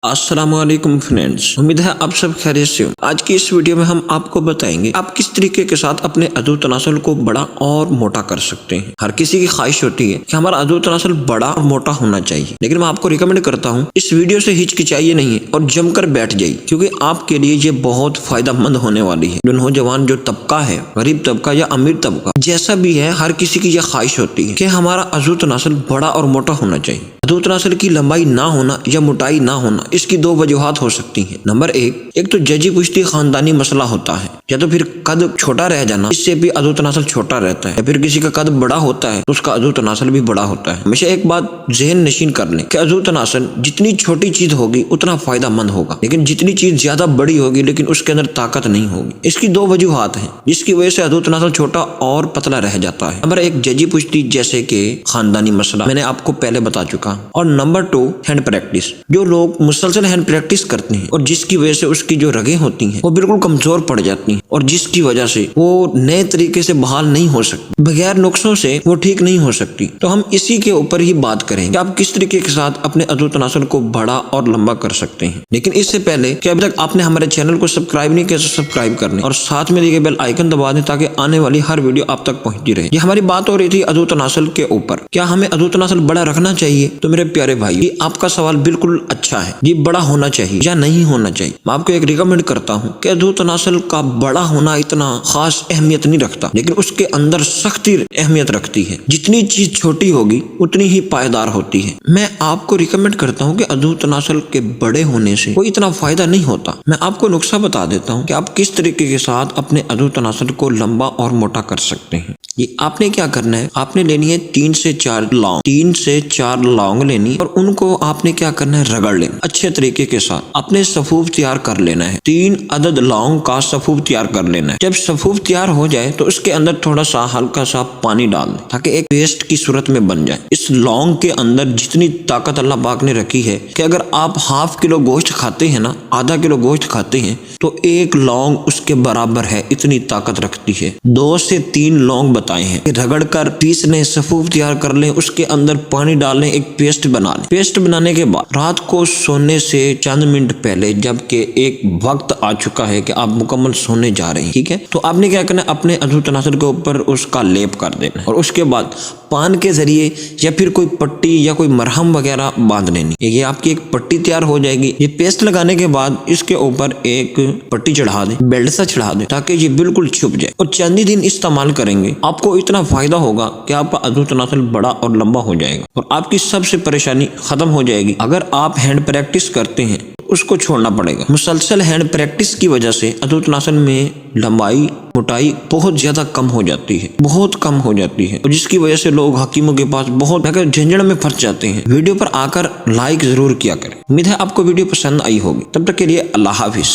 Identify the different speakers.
Speaker 1: अस्सलाम वालेकुम फ्रेंड्स, उम्मीद है आप सब खैरियत से हो। आज की इस वीडियो में हम आपको बताएंगे आप किस तरीके के साथ अपने अज़ू तनासुल को बड़ा और मोटा कर सकते हैं। हर किसी की ख्वाहिश होती है कि हमारा अज़ू तनासुल बड़ा और मोटा होना चाहिए, लेकिन मैं आपको रिकमेंड करता हूँ इस वीडियो से हिचकिचाइए नहीं और जमकर बैठ जाइए, क्योंकि आपके लिए ये बहुत फायदेमंद होने वाली है। जो नौजवान जो तबका है, गरीब तबका या अमीर तबका, जैसा भी है, हर किसी की यह ख्वाहिश होती है कि हमारा अज़ू तनासुल बड़ा और मोटा होना चाहिए। अज़ू तनासुल की लंबाई ना होना या मोटाई ना होना, इसकी दो वजूहात हो सकती हैं। नंबर एक तो जजी पुश्ती खानदानी मसला होता है, या तो फिर कद छोटा रह जाना, इससे भी अज़ू तनासुल छोटा रहता है, या फिर किसी का कद बड़ा होता है तो उसका अज़ू तनासुल भी बड़ा होता है। हमेशा एक बात ज़हन नशीन कर लें कि अज़ू तनासुल जितनी छोटी चीज होगी उतना फायदेमंद होगा, लेकिन जितनी चीज ज्यादा बड़ी होगी लेकिन उसके अंदर ताकत नहीं होगी। इसकी दो वजूहात हैं जिसकी वजह से अज़ू तनासुल छोटा और पतला रह जाता है। नंबर एक जजी पुश्ती जैसे कि खानदानी मसला, मैंने आपको पहले बता चुका। और नंबर 2 हैंड प्रैक्टिस। जो लोग मुसलसल हैंड प्रैक्टिस करते हैं और जिसकी वजह से उसकी जो रगें होती हैं वो बिल्कुल कमजोर पड़ जाती हैं, और जिसकी वजह से वो नए तरीके से बहाल नहीं हो सकती, बगैर नुस्खों से वो ठीक नहीं हो सकती। तो हम इसी के ऊपर ही बात करेंगे आप किस तरीके के साथ अपने अज़ू तनासुल को बड़ा और लंबा कर सकते हैं। लेकिन इससे पहले कि अभी तक आपने हमारे चैनल को सब्सक्राइब नहीं किया तो सब्सक्राइब कर लें और साथ में दिए गए बेल आइकन दबा दें ताकि आने वाली हर वीडियो आप तक पहुंचती रहे। ये हमारी बात हो रही थी अज़ू तनासुल के ऊपर, क्या हमें अज़ू तनासुल बड़ा रखना चाहिए? तो मेरे प्यारे भाई, ये आपका सवाल बिल्कुल अच्छा है। ये बड़ा होना चाहिए या नहीं होना चाहिए? मैं आपको एक रिकमेंड करता हूँ कि अज़ू तनासुल का बड़ा होना इतना खास अहमियत नहीं रखता, लेकिन उसके अंदर सख्ती अहमियत रखती है। जितनी चीज छोटी होगी उतनी ही पायदार होती है। मैं आपको रिकमेंड करता हूँ कि अज़ू तनासुल के बड़े होने से कोई इतना फायदा नहीं होता। मैं आपको नुस्खा बता देता हूँ कि आप किस तरीके के साथ अपने अज़ू तनासुल को लंबा और मोटा कर सकते हैं। ये आपने क्या करना है, आपने लेनी है 3 से 4 लौंग लेनी, और उनको आपने क्या करना है, रगड़ लेना अच्छे तरीके के साथ। अपने सफूफ तैयार कर लेना है, 3 अदद लौंग का सफूफ तैयार कर लेना है। जब सफूफ तैयार हो जाए तो उसके अंदर थोड़ा सा हल्का सा पानी डाल दें ताकि एक पेस्ट की सूरत में बन जाए। इस लौंग के अंदर जितनी ताकत अल्लाह पाक ने रखी है कि अगर आप ½ किलो गोश्त खाते हैं ना, आधा किलो गोश्त खाते हैं, तो 1 लौंग उसके बराबर है, इतनी ताकत रखती है। 2 से 3 लौंग बताए हैं। रगड़ कर पीसने, सफूफ तैयार कर लें, उसके अंदर पानी डालें, एक पेस्ट बना लें। पेस्ट बनाने के बाद रात को सोने से चंद मिनट पहले, जबकि एक वक्त आ चुका है कि आप मुकम्मल सोने जा रहे हैं, ठीक है, तो आपने क्या करना है, अपने अज़ू तनासुल के ऊपर उसका लेप कर देना, और उसके बाद पान के जरिए या फिर कोई पट्टी या कोई मरहम वगैरह बांध लेनी। ये आपकी एक पट्टी तैयार हो जाएगी। ये पेस्ट लगाने के बाद इसके ऊपर एक पट्टी चढ़ा दें, बेल्ट सा चढ़ा दें ताकि ये बिल्कुल छुप जाए, और चंद ही दिन इस्तेमाल करेंगे आपको इतना फायदा होगा कि आपका अज़ू तनासुल बड़ा और लंबा हो जाएगा और आपकी सबसे परेशानी खत्म हो जाएगी। अगर आप हैंड प्रैक्टिस करते हैं उसको छोड़ना पड़ेगा। मुसलसल हैंड प्रैक्टिस की वजह से अज़ू तनासुल में लंबाई मोटाई बहुत ज्यादा कम हो जाती है, बहुत कम हो जाती है, और जिसकी वजह से लोग हकीमों के पास बहुत झंझट में फंस जाते हैं। वीडियो पर आकर लाइक जरूर किया करें। उम्मीद है आपको वीडियो पसंद आई होगी। तब तक के लिए अल्लाह हाफिज।